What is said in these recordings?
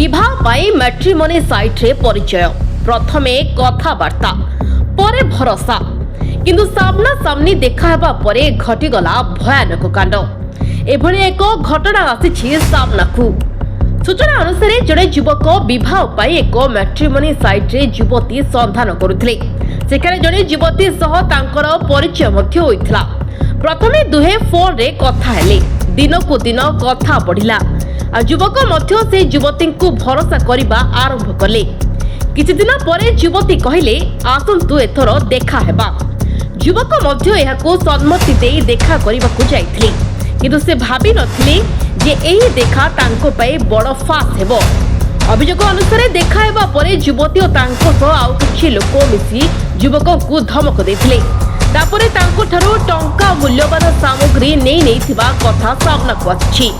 विवाह पाई matrimony site रे परिचय प्रथमे कथबार्ता परे भरोसा किंतु सामना सामनी देखा हेबा परे घटीगला भयानक कांड एभली एक घटना आसी सामनाकू। सूचना अनुसार जड़े युवक विवाह पाई एक मैट्रिमोनी साइट रे युवती संधान करुथिले। सेखाने जड़े युवती सह तांकर परिचय मध्य होइथिला। प्रथमे दुहे फोन रे कथा हेले, दिनकू दिन कथा बढ़िला। युवक मध्य से युवती को भरोसा करबा आरंभ कले। किछि दिन परे युवती कहिले आसंतु एथर देखा हेबा। युवक मध्य एहाको सम्मति देई देखा करबाकू जाइथिले, किंतु से भाबी नथिले जे एही देखा तांको पई बड़ फास हेबो। अभियोग अनुसार देखा हेबा परे युवती और तांको सह आउ किछि लोक मिसी युवक को धमक देथिले। तापरे तांको ठारो टंका मूल्यवान सामग्री नै थिबा कथा सामनाकू आछि।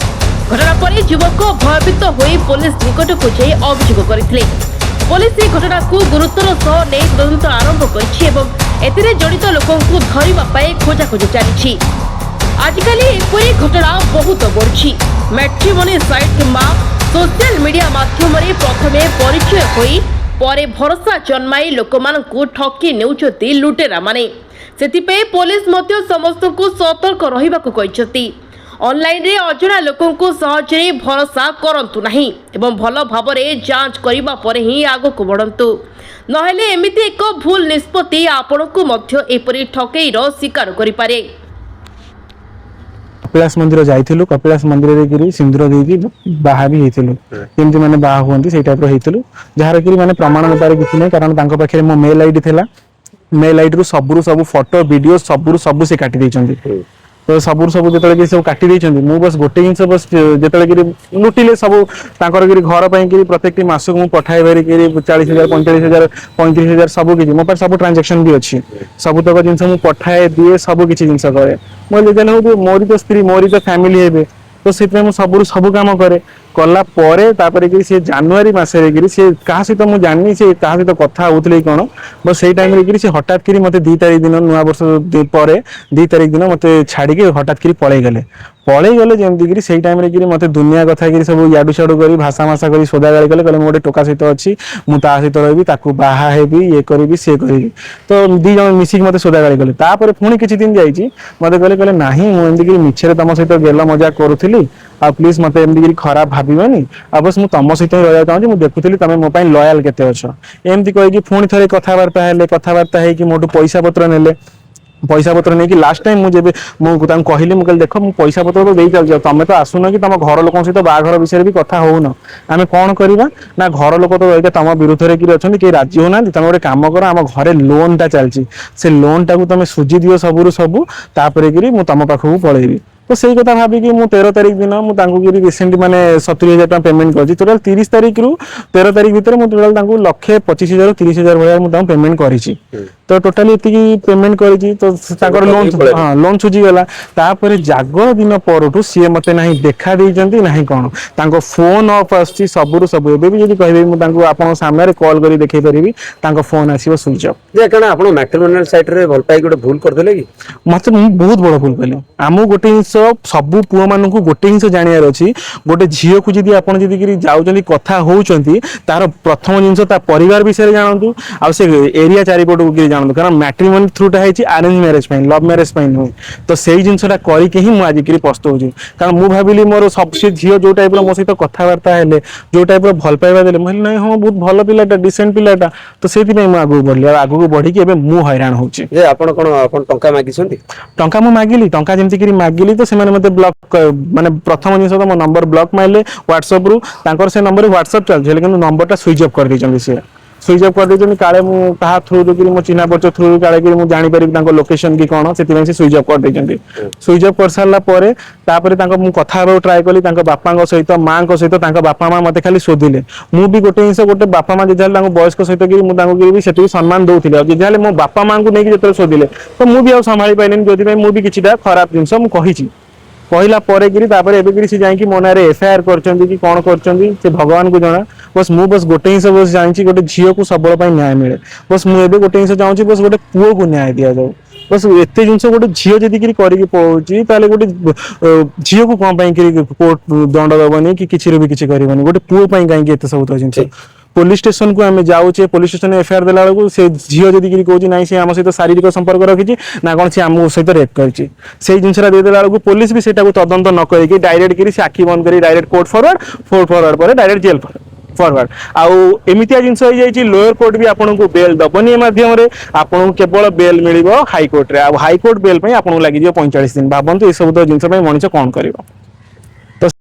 घटना पर युवक भयभीत होई पुलिस निकट को जाई अभियोग करथिले। पुलिस ए घटना को गुरुतर सह नै तदंत आरंभ करछि एवं एथिरे जड़ित लोकों को धरिबा पाई खोजाखोजी चलिछि। आजिकाली एपरी घटना बहुत बढ़ी। मैट्रिमोनी साइट किंबा सोशल मीडिया माध्यम रे प्रथमे परिचय होई परे भरोसा जन्माई लोकमानंकु ठकी नेउछति लुटेरा माने। सेतिपे पुलिस मध्य समस्त को सतर्क रहिबाकू कहिसति। ऑनलाइन रे अजଣା लोकों को सहजरे भरोसा करंतु नाही एवं भल भावरे जांच करिबा परे ही आगो को बढ़ंतु। नहेले एमिति एक भूल निष्पत्ति आपनको मध्य एपरी ठकेई रो शिकार करि पारे। कपिलास मंदिर जाइथिलु। कपिलास मंदिर रे गिरी सिंदूर देकी बाहा भी हेतिलु। केमति माने बाहा होंती सेटा पर हेतिलु, जहार गिरी माने प्रमाण पारे किछि नै, कारण तांको पाखे मो मेल आईडी थिला। मेल आईडी रु सब फोटो वीडियो सब से काटी दैचंती। तो सब जेतले कि सब काटी दैचंती। मु बस गोटे जिंस बस जेतले कि लुटिले सब तांकर गिरी घर पई कि प्रत्येक मासक मु पठाई बारी कि 40,000 45,000 35,000 सब कि मो पर सब ट्रांजैक्शन भी अछि। सब तक जिंस मु पठाए दिए सब किछि जिंस करे। मो जेतले हो मोरी तो स्त्री मोरी तो फैमिली हेबे, तो सेते मु सब काम करे कला परे तापरे कि से जनवरी मासे रे कि से का सहित मु जाननी से का सहित कथा होतले कोन। बस सेई टाइम रे कि से हठात करी मते 2 तारिख दिन नुवा वर्ष परे 2 तारिख दिन मते छाडी के हठात करी पळेई गले जेमति कि सेई टाइम रे कि मते दुनिया कथा कि सब याडू छाडू करी भाषा मासा करी सोदा गाली कले मो गोटे टोका सहित अछि, मु ता सहित रहबी, ताकू बाहा हेबी, ये करबी से करबी। तो दी जण मिसी मते सोदा गाली कले। तापर पुणी किछि दिन जाईची मते कले नाही मु एमति कि मिछरे तम सहित गेला मजा करूथिली, आ प्लीज मते एमति कि खराब भाबिबनी, आ बस मु तम सहित रहया चाहूँ, मु देखुथिली तमे मो पई लॉयल केते अछ। एमति कहि कि पुणी थरे कथावार्ता हे कि मोटू पैसा पत्र नेले। पैसा पत्र नहीं कि लास्ट टाइम मुझे मुझे कहली मुझे देख मु पैसा पत्र तो दे चल, तुम तो आसुन कि तुम घर लोक सहित बाघर विषय भी कथा होन, आम कौन करवा ना घर लोक तो तुम विरुद्ध रे कि अच्छा कि राजी होना। तुम गोटे कम कर, आम घरे लोन टा चलती, से लोन टाक तुम सुझी दियो सबू तापर कि तुम पाखक पलैबी। तो सही कथा भावी कि 13 तारिख दिन मुझे रिसेंट माने 70,000 टका पेमेंट कर टोटाल 30 तारिख रु 13 तारिख भितर टोटाल 1,25,000 30,000 भाया मुझे पेमेंट करी। तो टोटाली इतनी पेमेंट करी तो लोन सुझी गला। तापर जागर दिन परठू सी मते नहीं देखा देइचंती नहीं कौन तांको फोन ऑफ आछि सबरु सब। एबे भी यदि कहबे मु तांको आपन सामने कॉल करी देखै परिबी, तांको फोन आसीबो स्विच ऑफ। जे कना आपन मैट्रिमोनियल साइट रे भल पाई गोटे भूल कर देले कि मते बहुत बड़ भूल कले। आमु गोटे सबू पुओ मानकु गोटे जिंस जानियार अछि, गोटे झियो को जदि आपन जदि कि जाउचंती कथा होउचंती तार प्रथम जिंस ता परिवार विषय जानतु, आ से एरिया चारिपट को जानतु। कारण मैट्रिमोनी थ्रूटा है अरेंज मैरेज पे, लव मैरेज पे नुहे। तो सही जिनसटा करके ही मुझे आज पस्तौची। कारण मुझे भाविली मोर सब से झील जो टाइप मो सहित कथबार्ता है, जो टाइप भल पाइबा देले मुझे ना हाँ बहुत भल पिलाटा डिसेंट पिलाटा। तो से आगू बढ़ली, आगू बढ़ी मु हैरान होची। जे आपण कोन आपण टंका मागिसंती? टंका मु मागिली, टंका जेमति कि मागिली तो से मते ब्लॉक माने प्रथम जिनस तो मो नंबर ब्लॉक मारले व्हाट्सएप रु। तांकर से नंबर व्हाट्सएप चल छले, किंतु नंबरटा स्विच ऑफ कर दैचंदी। से स्विच ऑफ कर दैचंदी काले मु कहा थ्रू जो कि मो चिन्हा परिचय थ्रू काले कि मु जानि परिबी तांको लोकेशन कि कोन, सेति से स्विच ऑफ कर दैचंदी। स्विच ऑफ कर सारला परे तापर तांको मु कथा हेबो ट्राई कली तांको बापांको सहित मांको सहित। तांको बापा मां मते खाली सोदिले। मु भी गोटे जिंस गोटे बापा मां जेजाले तांको बयस्क सहित कि मु तांको कि भी सेति सम्मान दउथिले, आ जेजाले मो बापा मां को नै कि जेते सोदिले तो मु भी आ संभाली पाइलेनी। जोदि भाई मु भी किछिटा खराब जिंस मु कहिछि कहला परे गिरी तापर एबे गिरी से जाई कि मोनारे एफआईआर करचंदी कि कोन करचंदी से भगवान को जाना। बस मु बस गोटे ही सब जानि छि गोटे झियो को सबल पई न्याय मिले। बस मु एबे गोटे ही से चाहूछि बस गोटे पुओ को न्याय दिया जाऊ। बस एते जिनस गोटे झील जदि करके पळौची ताले गोटे झील को कौन पाई कोर्ट दंड दबनी कि किछि भी किछि करबनी गोटे पुओ पाई काई एते सब जिनस पुलिस स्टेशन को आम जाऊे पुलिस स्टेशन एफआईआर देला बेलू से झील जदि कहूँ ना सी आम सहित शारीरिक संपर्क रखी ना कौन सी आम सहित रेप कर जिनसा देदेला बेलू पुलिस भी सेटा तदंत न करके डायरेक्ट करी से आखि बंद करी डायरेक्ट कोर्ट फॉरवर्ड पर डायरेक्ट जेल फॉरवर्ड आउ एमितिया जिनस हो जाइए लोअर कोर्ट भी आपन को बेल दबनी माध्यम आपन केवल बेल मिल हाईकोर्ट रे हाईकोर्ट बेल आपको लगे 45 दिन भावतु ये सब जिनस मनीष कौन कर